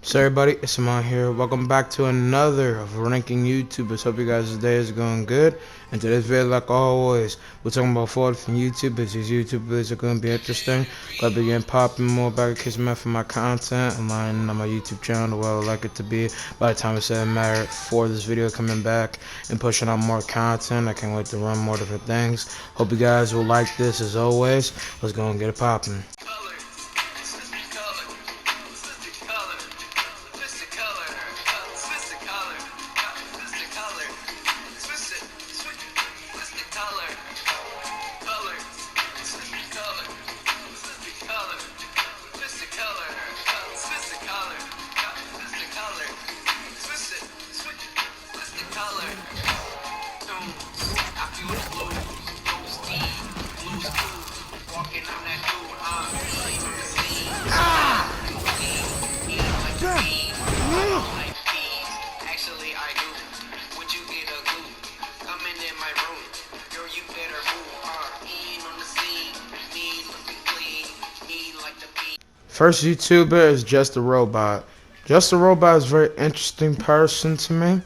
So everybody, it's Amon here. Welcome back to another of Ranking YouTubers. Hope you guys' day is going good. And today's video, like always, we're talking about 4 different YouTubers. These YouTubers are going to be interesting. Gonna be getting popping more back in case I'm for my content and lining on my YouTube channel the way I would like it to be. By the time it's a matter for this video coming back and pushing out more content, I can't wait to run more different things. Hope you guys will like this as always. Let's go and get it popping. First YouTuber is Just a Robot. Just a Robot is a very interesting person to me.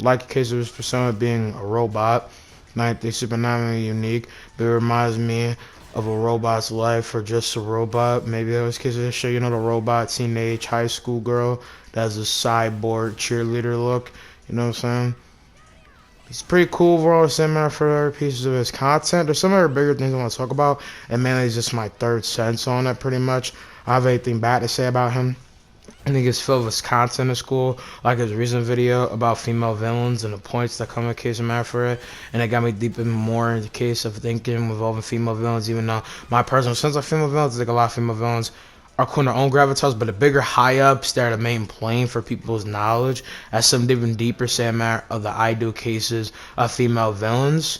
Like in case of his persona being a robot. Not think super unique, but it reminds me of a robot's life or just a robot. Maybe that was because of this show, you know, the robot teenage high school girl that has a cyborg cheerleader look. You know what I'm saying? He's pretty cool overall, similar for other pieces of his content. There's some other bigger things I want to talk about, and mainly it's just my third sense on it, pretty much. I have anything bad to say about him. I think his filled with content is cool, like his recent video about female villains and the points that come in case of matter for it, and it got me deep in more in the case of thinking involving female villains, even though my personal sense of female villains, I think a lot of female villains are cool in their own gravitas, but the bigger high-ups, they're the main plane for people's knowledge. As some even deeper say matter of the ideal cases of female villains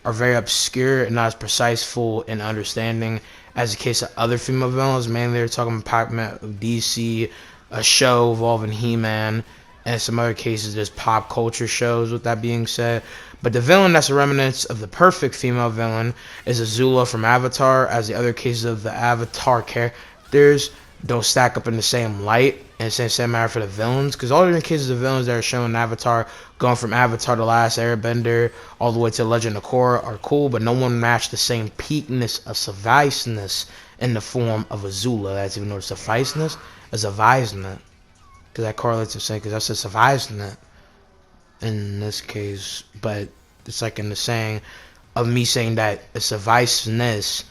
are very obscure and not as precise, full in understanding as the case of other female villains. Mainly they're talking about Pac-Man of DC, a show involving He-Man, and some other cases there's pop culture shows with that being said. But the villain that's a remnant of the perfect female villain is Azula from Avatar, as the other cases of the Avatar characters don't stack up in the same light and same matter for the villains, because all the cases of villains that are shown in Avatar, going from Avatar The Last Airbender all the way to Legend of Korra, are cool, but no one matched the same peakness of sufficeness in the form of Azula. That's even though sufficeness is a visement, because that correlates to saying, because that's a sufficeness in this case, but it's like in the saying of me saying that a sufficeness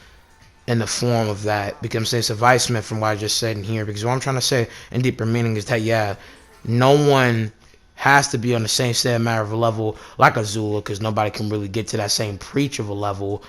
in the form of that, because I'm saying sufficement from what I just said in here, because what I'm trying to say in deeper meaning is that, yeah, no one has to be on the same set matter of a level like Azula, because nobody can really get to that same preach of a level,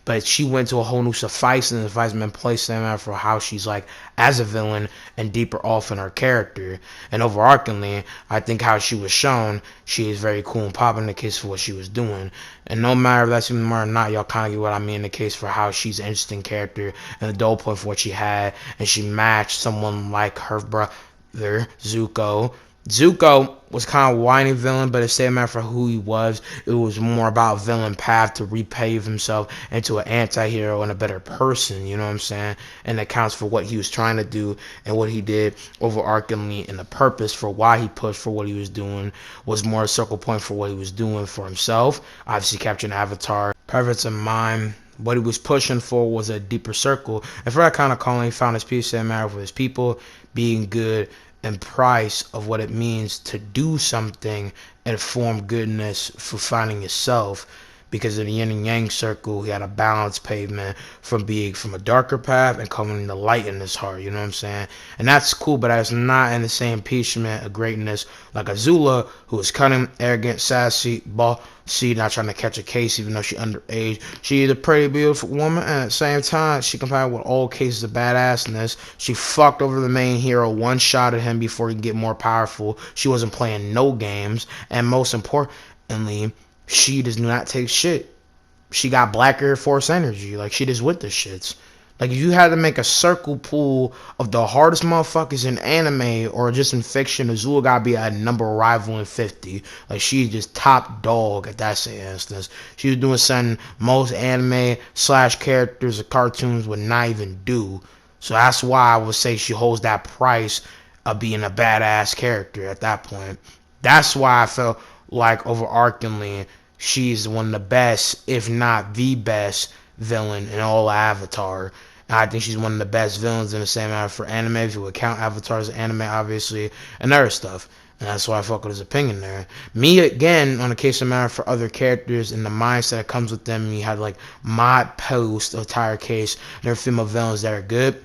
but she went to a whole new sufficement place for how she's like as a villain and deeper off in her character. And overarchingly, I think how she was shown, she is very cool and popping in the case for what she was doing. And no matter if that's even more or not, y'all kind of get what I mean in the case for how she's an interesting character and the dull point for what she had. And she matched someone like her brother, Zuko. Zuko was kind of a whiny villain, but it stayed matter for who he was. It was more about villain path to repave himself into an anti-hero and a better person, you know what I'm saying? And it accounts for what he was trying to do and what he did overarchingly, and the purpose for why he pushed for what he was doing was more a circle point for what he was doing for himself. Obviously capturing Avatar, purpose in mind. What he was pushing for was a deeper circle, and for that kind of calling, he found his peace and matter with his people, being good, and price of what it means to do something and form goodness for finding yourself. Because in the yin and yang circle, he had a balanced pavement from being from a darker path and coming to light in his heart, you know what I'm saying? And that's cool, but that's not in the same impeachment of greatness like Azula, who was cunning, arrogant, sassy, bossy, not trying to catch a case even though she underage. She is a pretty beautiful woman, and at the same time, she combined with all cases of badassness. She fucked over the main hero, one-shotted him before he could get more powerful. She wasn't playing no games, and most importantly, she does not take shit. She got black Air Force energy. Like, she just with the shits. Like, if you had to make a circle pool of the hardest motherfuckers in anime or just in fiction, Azula gotta be a number rival in 50. Like, she's just top dog at that instance. She was doing something most anime slash characters or cartoons would not even do. So that's why I would say she holds that price of being a badass character at that point. That's why I felt like overarchingly she's one of the best, if not the best, villain in all Avatar. And I think she's one of the best villains in the same matter for anime, if you would count Avatar as anime, obviously, and other stuff. And that's why I fuck with his opinion there. Me, again, on the case of matter for other characters and the mindset that comes with them, you had like mod post entire case, there are female villains that are good.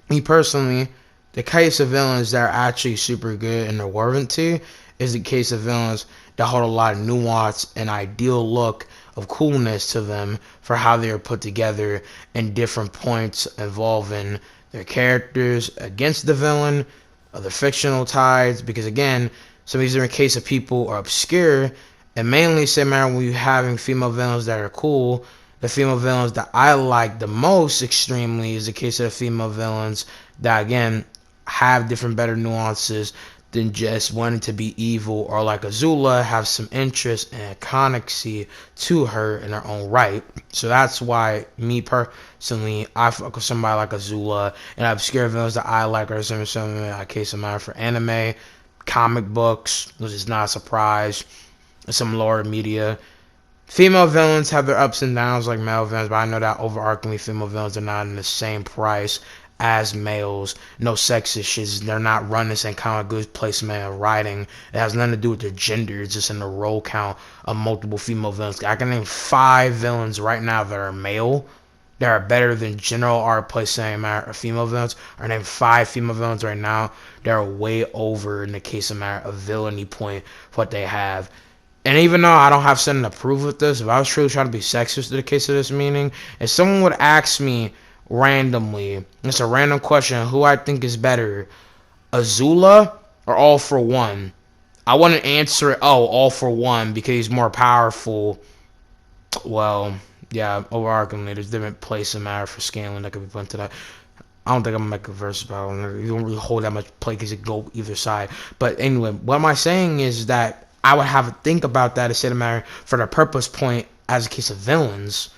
Me personally, the case of villains that are actually super good and they're worthy is the case of villains that hold a lot of nuance and ideal look of coolness to them for how they are put together in different points involving their characters against the villain, other fictional ties, because again, some of these different cases of people are obscure, and mainly say matter when you're having female villains that are cool. The female villains that I like the most extremely is the case of the female villains that again have different better nuances than just wanting to be evil, or like Azula have some interest and iconicity to her in her own right. So that's why me personally I fuck with somebody like Azula, and obscure villains that I like are some case of matter for anime, comic books, which is not a surprise, and some lore media. Female villains have their ups and downs like male villains, but I know that overarchingly female villains are not in the same price as males. No sexist shit. They're not running the same kind of good placement and writing. It has nothing to do with their gender. It's just in the role count of multiple female villains. I can name 5 villains right now that are male that are better than general art placement matter of female villains. I name 5 female villains right now that are way over in the case of matter of villainy point for what they have. And even though I don't have something to prove with this, if I was truly trying to be sexist in the case of this meaning, if someone would ask me randomly, it's a random question, who I think is better, Azula or All For One, I wouldn't answer it, All For One, because he's more powerful. Well, yeah, overarchingly, there's different places in matter for scaling that could be put into that. I don't think I'm gonna make a verse about it. You don't really hold that much play because it go either side. But anyway, what am I saying is that I would have to think about that instead of matter for the purpose point as a case of villains.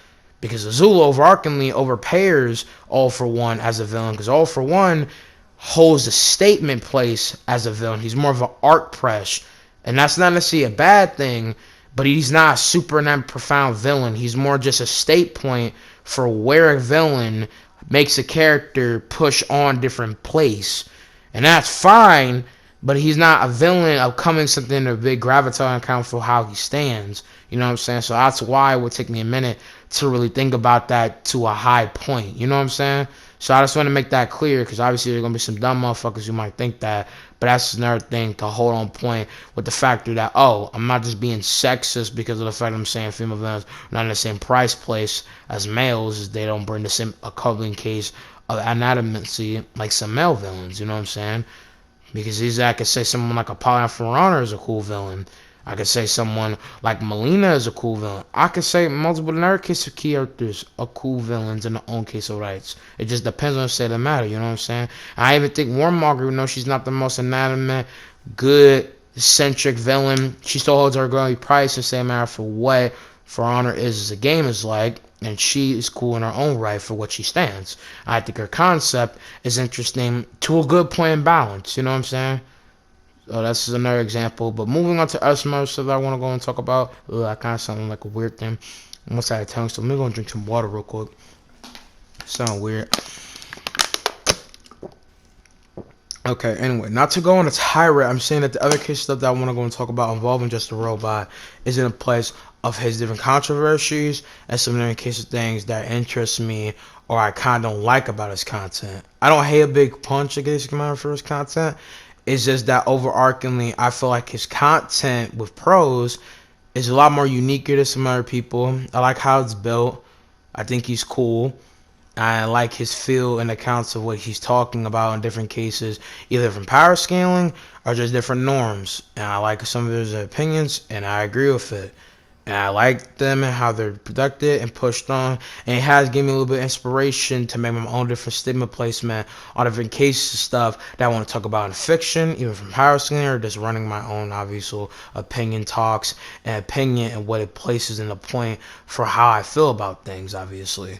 Because Azula overarchingly overpairs All For One as a villain. Because All For One holds a statement place as a villain. He's more of an art press. And that's not necessarily a bad thing. But he's not a super and that profound villain. He's more just a state point for where a villain makes a character push on different place. And that's fine. But he's not a villain of coming something to a big gravitational account for how he stands. You know what I'm saying? So that's why it would take me a minute to really think about that to a high point. You know what I'm saying? So I just want to make that clear, because obviously there's going to be some dumb motherfuckers who might think that. But that's another thing to hold on point with the factor that, I'm not just being sexist because of the fact I'm saying female villains are not in the same price place as males, as they don't bring the same equivalent case of anatomy like some male villains. You know what I'm saying? Because I could say someone like Apollyon Ferrana is a cool villain. I could say someone like Melina is a cool villain. I could say multiple other case of characters are cool villains in their own case of rights. It just depends on the state of the matter, you know what I'm saying? I even think Warmonger, even though she's not the most anatomy, good, eccentric villain, she still holds her girly price the same matter for what For Honor is as a game is like. And she is cool in her own right for what she stands. I think her concept is interesting to a good point in balance. You know what I'm saying? So that's another example. But moving on to other stuff that I want to go and talk about. I kind of sound like a weird thing. I'm almost out of tongue, so let me go and drink some water real quick. Sound weird. Okay, anyway, not to go on a tirade, I'm saying that the other case stuff that I want to go and talk about involving Just a Robot is in a place of his different controversies and some different case of things that interest me or I kind of don't like about his content. I don't hate a big punch against him for his content. It's just that overarchingly, I feel like his content with pros is a lot more unique than some other people. I like how it's built. I think he's cool. I like his feel and accounts of what he's talking about in different cases, either from power scaling or just different norms. And I like some of his opinions, and I agree with it. And I like them and how they're produced and pushed on. And it has given me a little bit of inspiration to make my own different statement placement on different cases and stuff that I want to talk about in fiction, even from power scaling or just running my own obviously opinion talks and opinion and what it places in the point for how I feel about things, obviously.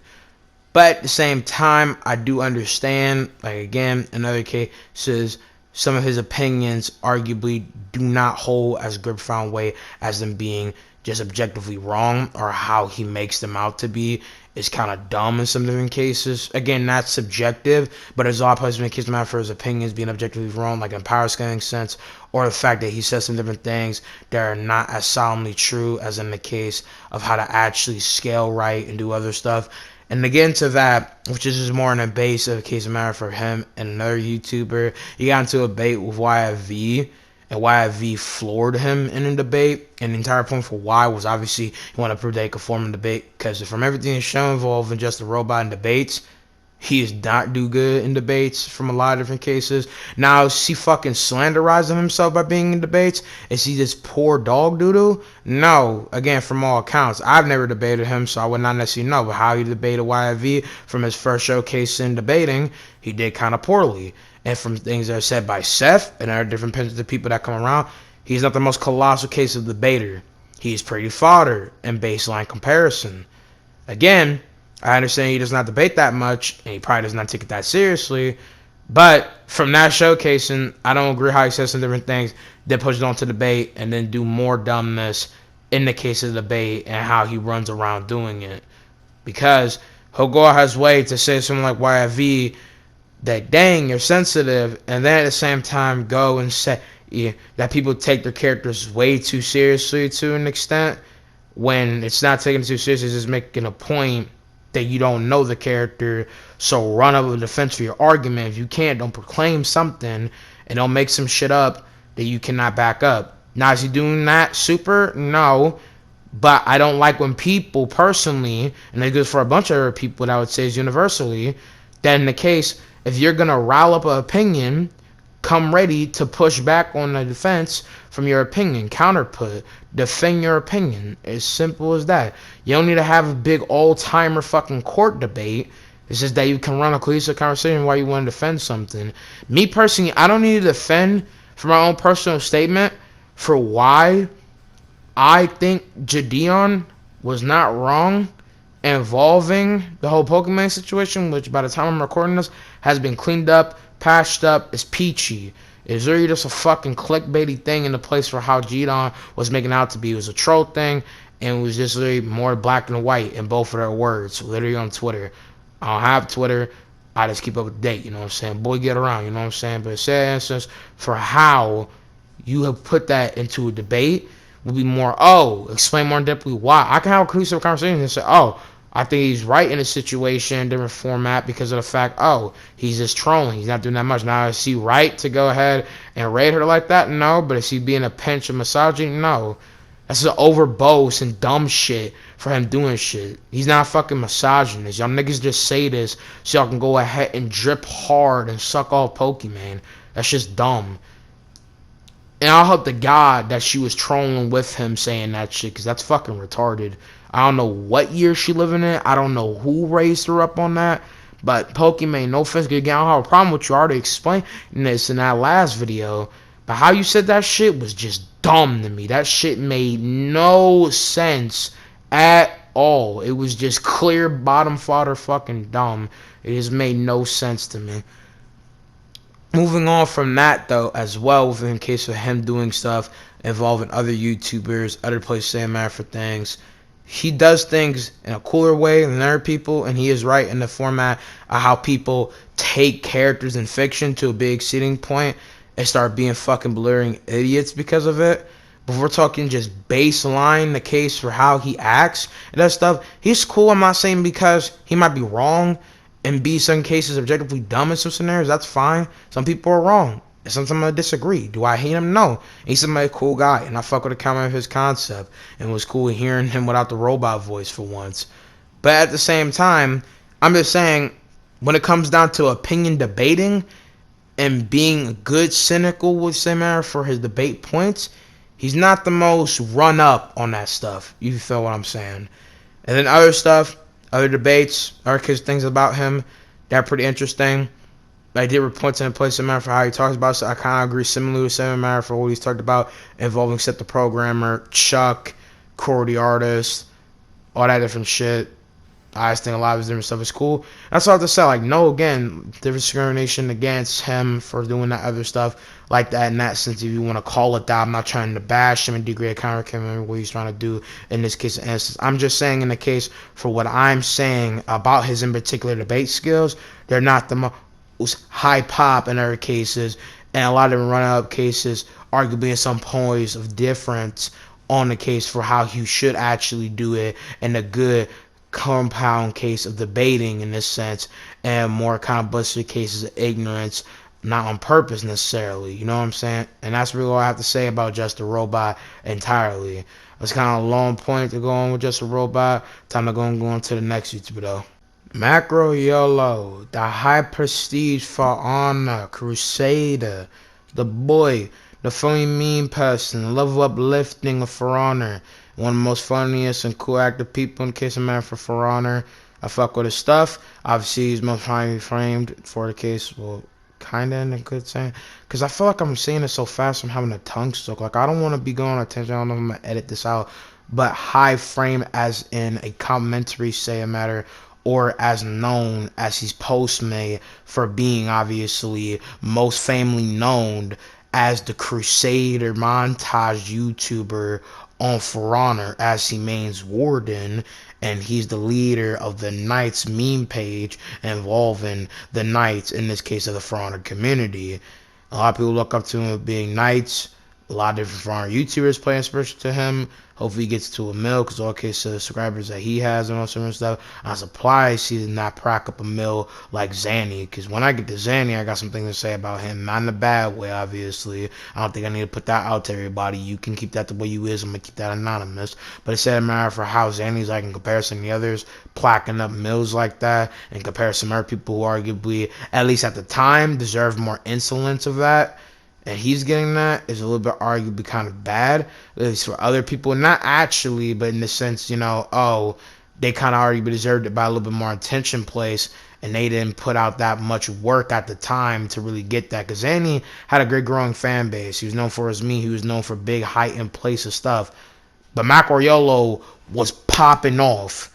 But at the same time, I do understand, like again, in other cases, some of his opinions arguably do not hold as good profound weight as them being just objectively wrong, or how he makes them out to be is kind of dumb in some different cases. Again, that's subjective, but there's a lot of places when it matter for his opinions being objectively wrong, like in power scaling sense, or the fact that he says some different things that are not as solemnly true as in the case of how to actually scale right and do other stuff. And to get into that, which is just more in a base of a case of matter for him and another YouTuber, he got into a debate with YFV, and YFV floored him in a debate. And the entire point for Y was obviously he wanted to prove that he could form a debate, because from everything he's shown involving Just a Robot in debates, he does not do good in debates from a lot of different cases. Now, is he fucking slanderizing himself by being in debates? Is he this poor dog doodle? No. Again, from all accounts, I've never debated him, so I would not necessarily know. But how he debated YFV from his first showcase in debating, he did kind of poorly. And from things that are said by Seth and other different opinions of people that come around, he's not the most colossal case of debater. He's pretty fodder in baseline comparison. Again, I understand he does not debate that much, and he probably does not take it that seriously. But from that showcasing, I don't agree how he says some different things, then pushes on to debate, and then do more dumbness in the case of the debate and how he runs around doing it. Because he'll go out his way to say something like YFV, that dang, you're sensitive, and then at the same time go and say that people take their characters way too seriously to an extent, when it's not taken too seriously, it's just making a point that you don't know the character, so run up a defense for your argument. If you can't, don't proclaim something, and don't make some shit up that you cannot back up. Now, is he doing that super? No. But I don't like when people personally, and it goes for a bunch of other people that I would say is universally, that in the case, if you're going to rile up an opinion, come ready to push back on the defense from your opinion. Counterput. Defend your opinion. As simple as that. You don't need to have a big all-timer fucking court debate. It's just that you can run a cohesive conversation while you want to defend something. Me personally, I don't need to defend for my own personal statement for why I think Jadeon was not wrong involving the whole Pokemon situation, which by the time I'm recording this has been cleaned up, patched up, is peachy. It's really just a fucking clickbaity thing in the place for how Jadeon was making out to be. It was a troll thing, and it was just literally more black and white in both of their words, literally on Twitter. I don't have Twitter. I just keep up to date, you know what I'm saying? Boy, get around, you know what I'm saying? But say, instance, for how you have put that into a debate would be more, explain more in depthly why. I can have a cohesive conversation and say, I think he's right in a situation, different format, because of the fact, he's just trolling. He's not doing that much. Now, is he right to go ahead and rate her like that? No. But is he being a pinch of misogyny? No. That's an overboast and dumb shit for him doing shit. He's not fucking misogynist. Y'all niggas just say this so y'all can go ahead and drip hard and suck off Pokemon. That's just dumb. And I hope to God that she was trolling with him saying that shit, because that's fucking retarded. I don't know what year she living in. I don't know who raised her up on that. But Pokemon, no offense, I don't have a problem with you. I already explained this in that last video. But how you said that shit was just dumb to me. That shit made no sense at all. It was just clear bottom fodder fucking dumb. It just made no sense to me. Moving on from that, though, as well, in case of him doing stuff involving other YouTubers, other places saying matter for things, he does things in a cooler way than other people, and he is right in the format of how people take characters in fiction to a big exceeding point and start being fucking blurring idiots because of it. But if we're talking just baseline, the case for how he acts and that stuff, he's cool. I'm not saying because he might be wrong and be some cases objectively dumb in some scenarios, that's fine. Some people are wrong, and sometimes I disagree. Do I hate him? No. He's a cool guy, and I fuck with the comment of his concept, and it was cool hearing him without the robot voice for once. But at the same time, I'm just saying, when it comes down to opinion debating and being good cynical with Samara for his debate points, he's not the most run up on that stuff. You feel what I'm saying? And then other stuff, other debates, other things about him that are pretty interesting. I did points in place Samara for how he talks about, so I kind of agree similarly with Samara for what he's talked about involving Seth the Programmer, Chuck, Corey the Artist, all that different shit. I just think a lot of his different stuff is cool. That's all I have to say. Like, no, again, discrimination against him for doing that other stuff like that in that sense, if you want to call it that. I'm not trying to bash him and degrade counter what he's trying to do in this case of instance. I'm just saying in the case for what I'm saying about his in particular debate skills, they're not the most high pop in other cases, and a lot of them run up cases arguably in some points of difference on the case for how you should actually do it, and a good compound case of debating in this sense, and more kind of busted cases of ignorance, not on purpose necessarily. You know what I'm saying? And that's really all I have to say about Just a Robot entirely. It's kind of a long point to go on with Just a Robot. Time to go on to the next YouTuber though. Macro YOLO, the high prestige for honor, crusader, the boy, the funny mean person, level uplifting of For Honor, one of the most funniest and cool active people in case of man For Honor. I fuck with his stuff. Obviously, he's most highly framed for the case. Well, kinda in a good sense, because I feel like I'm saying it so fast. I'm having a tongue stroke. Like I don't want to be going on attention. I don't know if I'm gonna edit this out, but high frame as in a complimentary say a matter, or as known as he's postmate for being obviously most family known as the Crusader montage YouTuber on For Honor, as he mains Warden, and he's the leader of the Knights meme page involving the Knights, in this case of the For Honor community. A lot of people look up to him as being Knights. A lot of different For Honor YouTubers play inspiration to him. Hopefully he gets to a mil, because all case of subscribers that he has and all sort of stuff, I'm surprised he did not crack up a mil like Zanny, because when I get to Zanny, I got something to say about him. Not in a bad way, obviously. I don't think I need to put that out to everybody. You can keep that the way you is. I'm going to keep that anonymous. But it said a matter for how Zanny's like in comparison to the others, placking up mils like that, in comparison to other people who arguably, at least at the time, deserve more insolence of that. And he's getting that is a little bit arguably kind of bad, at least for other people. Not actually, but in the sense, you know, oh, they kind of arguably deserved it by a little bit more attention placed, and they didn't put out that much work at the time to really get that. Because Zanny had a great growing fan base. He was known for his meme. He was known for big height and place of stuff. But Macro YOLO was popping off.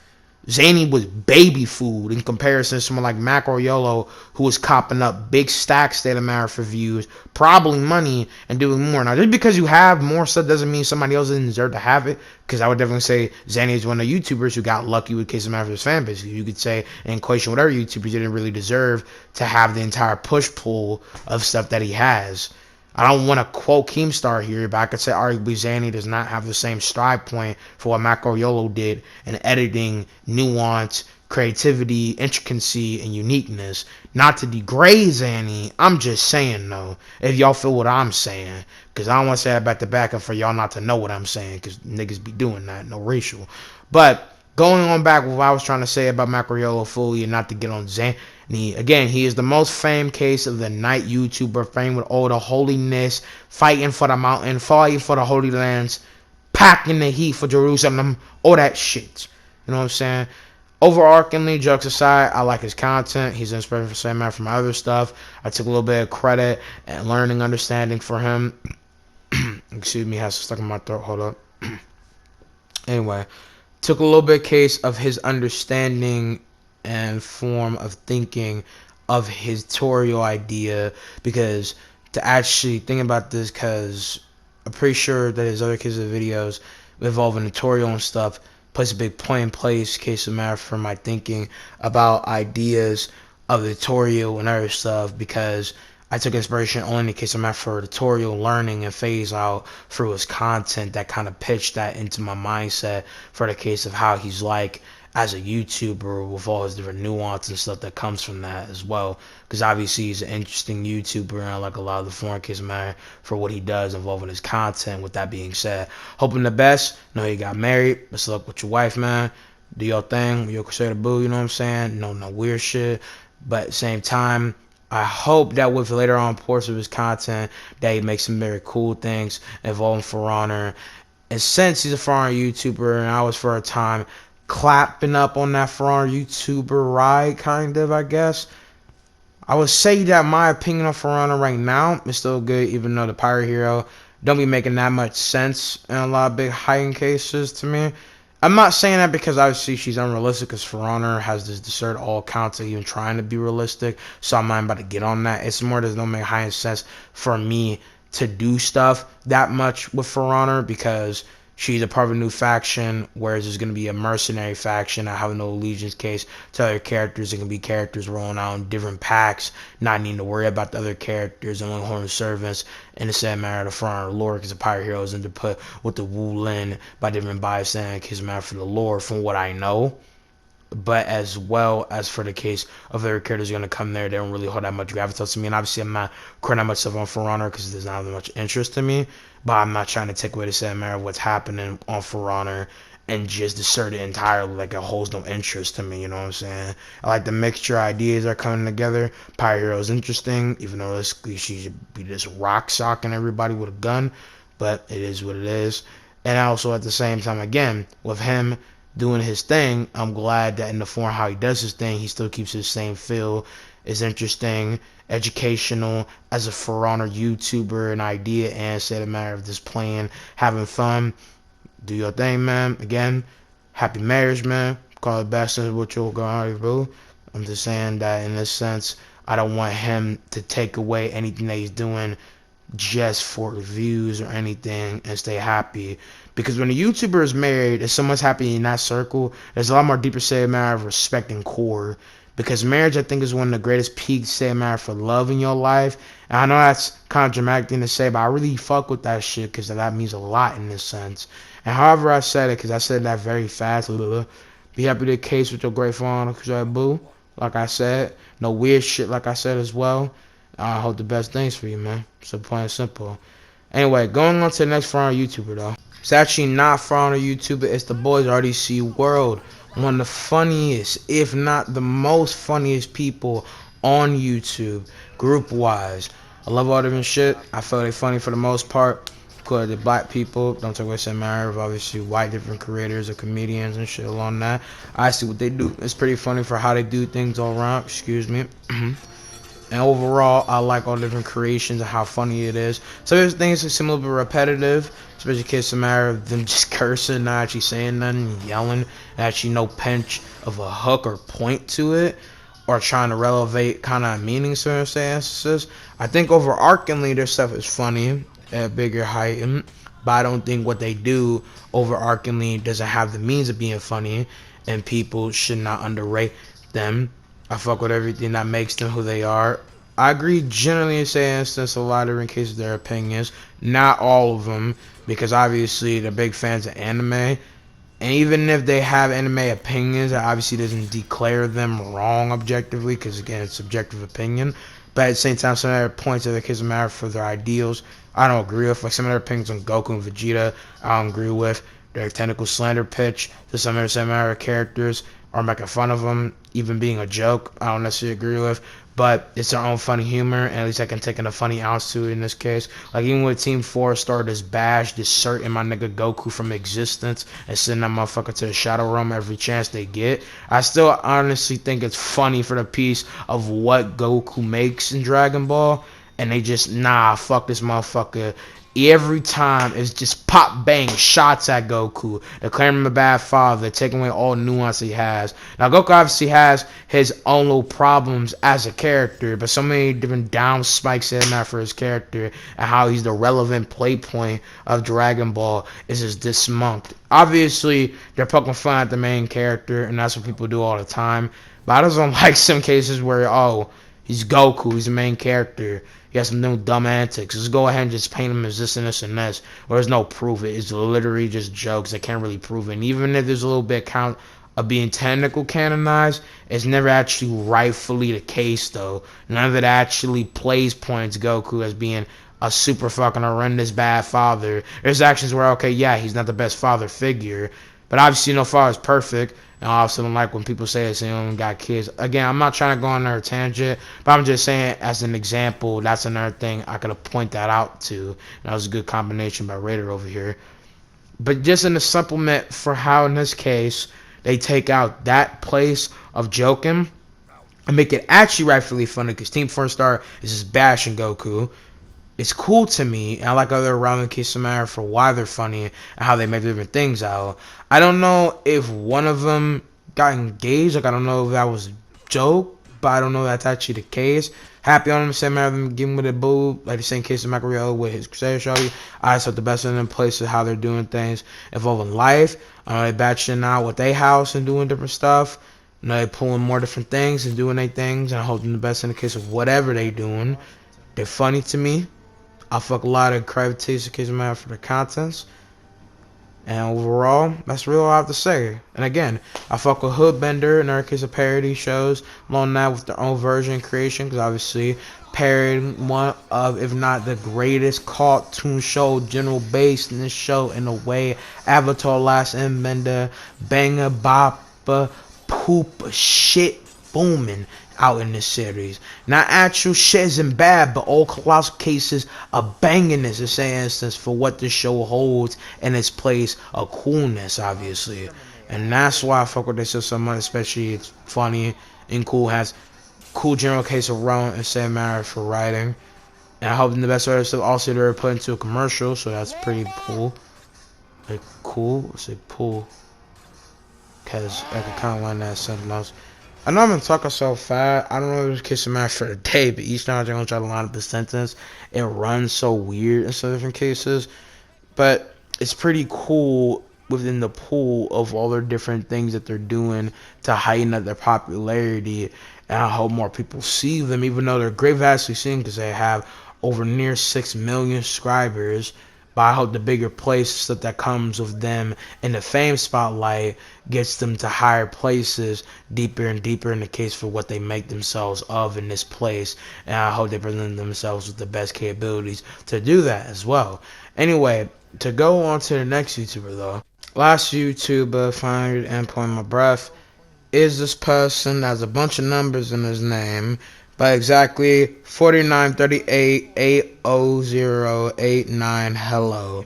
Zanny was baby food in comparison to someone like Macro YOLO, who was copping up big stacks State of Matter for views, probably money, and doing more. Now, just because you have more stuff doesn't mean somebody else doesn't deserve to have it, because I would definitely say Zanny is one of the YouTubers who got lucky with Case of Matter for his fan base. You could say, in equation with other YouTubers, didn't really deserve to have the entire push-pull of stuff that he has. I don't want to quote Keemstar here, but I could say arguably Zanny does not have the same stride point for what Macro YOLO did in editing, nuance, creativity, intricacy, and uniqueness. Not to degrade Zanny, I'm just saying though, if y'all feel what I'm saying, because I don't want to say that back to back and for y'all not to know what I'm saying, because niggas be doing that, no racial. But going on back with what I was trying to say about Macro YOLO fully, and not to get on Zanny. Again, he is the most famed case of the night YouTuber, famed with all the holiness, fighting for the mountain, fighting for the Holy Lands, packing the heat for Jerusalem, all that shit. You know what I'm saying? Overarchingly, jokes aside, I like his content. He's inspired for same man from my other stuff. I took a little bit of credit and learning, understanding for him. Excuse me, has stuck in my throat. Hold up. Anyway, took a little bit of case of his understanding and form of thinking of his tutorial idea, because to actually think about this, because I'm pretty sure that his other cases of videos involving tutorial and stuff puts a big point in place, case of matter, for my thinking about ideas of the tutorial and other stuff, because I took inspiration only in the case of matter for tutorial learning and phase out through his content that kind of pitched that into my mindset for the case of how he's like as a YouTuber, with all his different nuance and stuff that comes from that as well. Because obviously he's an interesting YouTuber, and I like a lot of the foreign case matter for what he does involving his content. With that being said, hoping the best. Know he got married. Best of luck with your wife, man. Do your thing. Your Crusader boo, you know what I'm saying? No weird shit. But at the same time, I hope that with later on portions of his content that he makes some very cool things involving For Honor. And since he's a For Honor YouTuber, and I was for a time clapping up on that For Honor YouTuber ride, kind of, I guess, I would say that my opinion on For Honor right now is still good, even though the Pirate Hero don't be making that much sense in a lot of big hiding cases to me. I'm not saying that because obviously she's unrealistic, because For Honor has this deserted all accounts of even trying to be realistic, so I'm not about to get on that. It's more does not make high sense for me to do stuff that much with For Honor, because she's a part of a new faction, whereas there's going to be a mercenary faction. I have no allegiance case to other characters. It can be characters rolling out in different packs, not needing to worry about the other characters and Longhorn servants. In the same matter, the For Honor lore, because the pirate heroes into put with the Wu Lin by different bias and his matter for the lore, from what I know. But as well as for the case of other characters going to come there, they don't really hold that much gravitas to me. And obviously, I'm not crying that much stuff on For Honor because there's not that much interest to me. But I'm not trying to take away the same matter of what's happening on For Honor and just assert it entirely like it holds no interest to me. You know what I'm saying? I like the mixture ideas are coming together. Pirate Hero's interesting, even though she should be just rock socking everybody with a gun. But it is what it is. And also at the same time, again, with him doing his thing, I'm glad that in the form how he does his thing, he still keeps his same feel. It's interesting, educational, as a For Honor YouTuber, an idea, and say the matter of just playing, having fun. Do your thing, man. Again, happy marriage, man. Call it best as what you'll go on, boo. I'm just saying that in this sense, I don't want him to take away anything that he's doing just for views or anything and stay happy. Because when a YouTuber is married, if someone's happy in that circle, there's a lot more deeper say matter of respect and core. Because marriage, I think, is one of the greatest peaks say matter for love in your life. And I know that's kind of dramatic thing to say, but I really fuck with that shit because that means a lot in this sense. And however I said it, because I said that very fast, be happy to the case with your great phone, boo. Like I said, no weird shit like I said as well. I hope the best things for you, man. So plain and simple. Anyway, going on to the next For Honor YouTuber, though. It's actually not For Honor YouTuber. It's the boys RDC World. One of the funniest, if not the most funniest people on YouTube, group-wise. I love all different shit. I feel they funny for the most part. Because they're black people. Don't take away some matter of obviously white different creators or comedians and shit along that. I see what they do. It's pretty funny for how they do things all around. Excuse me. And overall, I like all different creations and how funny it is. So there's things that seem a little bit repetitive, especially in case of matter of them just cursing, not actually saying nothing, yelling, actually no pinch of a hook or point to it, or trying to relevate kind of meaning circumstances. I think overarchingly their stuff is funny at bigger height, but I don't think what they do overarchingly doesn't have the means of being funny, and people should not underrate them. I fuck with everything that makes them who they are. I agree generally in saying instance a lot of different cases their opinions. Not all of them, because obviously they're big fans of anime. And even if they have anime opinions, that obviously doesn't declare them wrong objectively, because again, it's subjective opinion. But at the same time, some of their points of the case matter for their ideals, I don't agree with. Like some of their opinions on Goku and Vegeta, I don't agree with. Their technical slander pitch to some of their matter characters, or making fun of them, even being a joke, I don't necessarily agree with. But it's their own funny humor, and at least I can take in a funny ounce to it in this case. Like even with Team 4 started this bash, this certain my nigga Goku from existence, and sending that motherfucker to the Shadow Realm every chance they get. I still honestly think it's funny for the piece of what Goku makes in Dragon Ball, and they just, nah, fuck this motherfucker. Every time it's just pop bang shots at Goku, declaring him a bad father, taking away all nuance he has. Now Goku obviously has his own little problems as a character, but so many different down spikes in that for his character, and how he's the relevant play point of Dragon Ball is just dismunked. Obviously they're poking fun at the main character, and that's what people do all the time. But I just don't like some cases where, oh, he's Goku, he's the main character, he has some new dumb antics. Just go ahead and just paint him as this and this and this. Or there's no proof. It's literally just jokes. They can't really prove it. And even if there's a little bit count of being technical canonized, it's never actually rightfully the case, though. None of it actually plays points Goku as being a super fucking horrendous bad father. There's actions where, okay, yeah, he's not the best father figure, but obviously no father's perfect. And I also don't like when people say they don't got kids. Again, I'm not trying to go on a tangent, but I'm just saying as an example, that's another thing I could point that out to. And that was a good combination by Raider over here. But just in a supplement for how in this case they take out that place of joking and make it actually rightfully funny, because Team 4 Star is just bashing Goku. it's cool to me, and I like how they're around the case of matter for why they're funny and how they make different things out. I don't know if one of them got engaged. Like, I don't know if that was a joke, but I don't know if that's actually the case. Happy on him, same matter of them getting with a boo, like the same case of Macario with his Crusader Shawty. I just hope the best in them places how they're doing things, involving life. I know they batching out with their house and doing different stuff. I know they pulling more different things and doing their things, and I hope them the best in the case of whatever they doing. They're funny to me. I fuck a lot of creative taste case of matter for the contents. And overall, that's really all I have to say. And again, I fuck with Hoodbender in our case of parody shows, along that with their own version creation, because obviously parodying one of, if not the greatest cartoon show general based in this show in a way, Avatar Last Airbender, banger bopper, poop shit booming out in this series. Not actual shit isn't bad, but all colossal cases of bangingness in say instance for what this show holds in its place of coolness, obviously. And that's why I fuck with this show so much, especially it's funny and cool, has cool general case of run and say matter for writing. And I hope in the best way stuff also they're put into a commercial, so that's pretty cool. Like cool? Let's say cool. Cause I could kinda learn that something else. I know I've been talking so fast. I don't know if it's case of matter for the day, but each time I'm gonna try to line up the sentence, it runs so weird in some different cases. But it's pretty cool within the pool of all their different things that they're doing to heighten up their popularity. And I hope more people see them, even though they're great vastly seen because they have over near 6 million subscribers. But I hope the bigger place that comes with them in the fame spotlight gets them to higher places, deeper and deeper in the case for what they make themselves of in this place. And I hope they present themselves with the best capabilities to do that as well. Anyway, to go on to the next YouTuber though. Last YouTuber, finally and point my breath, is this person that has a bunch of numbers in his name, by exactly 4938800089. Hello.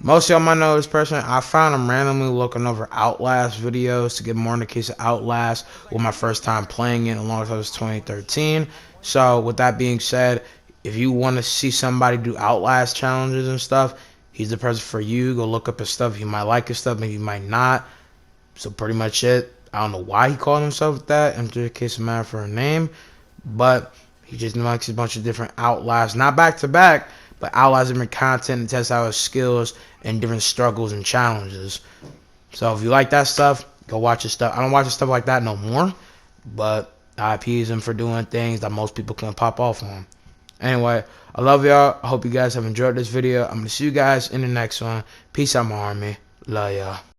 Most of y'all might know this person. I found him randomly looking over Outlast videos to get more in the case of Outlast with my first time playing it, along with it was 2013. So with that being said, if you want to see somebody do Outlast challenges and stuff, he's the person for you. Go look up his stuff. You might like his stuff, maybe you might not. So pretty much it. I don't know why he called himself that, in the case of matter for a name, but he just likes a bunch of different Outlasts, not back to back, but Outlasts different content and test out his skills and different struggles and challenges. So if you like that stuff, go watch his stuff. I don't watch his stuff like that no more, but I appease him for doing things that most people can pop off on. Anyway, I love y'all. I hope you guys have enjoyed this video. I'm going to see you guys in the next one. Peace out, my army. Love y'all.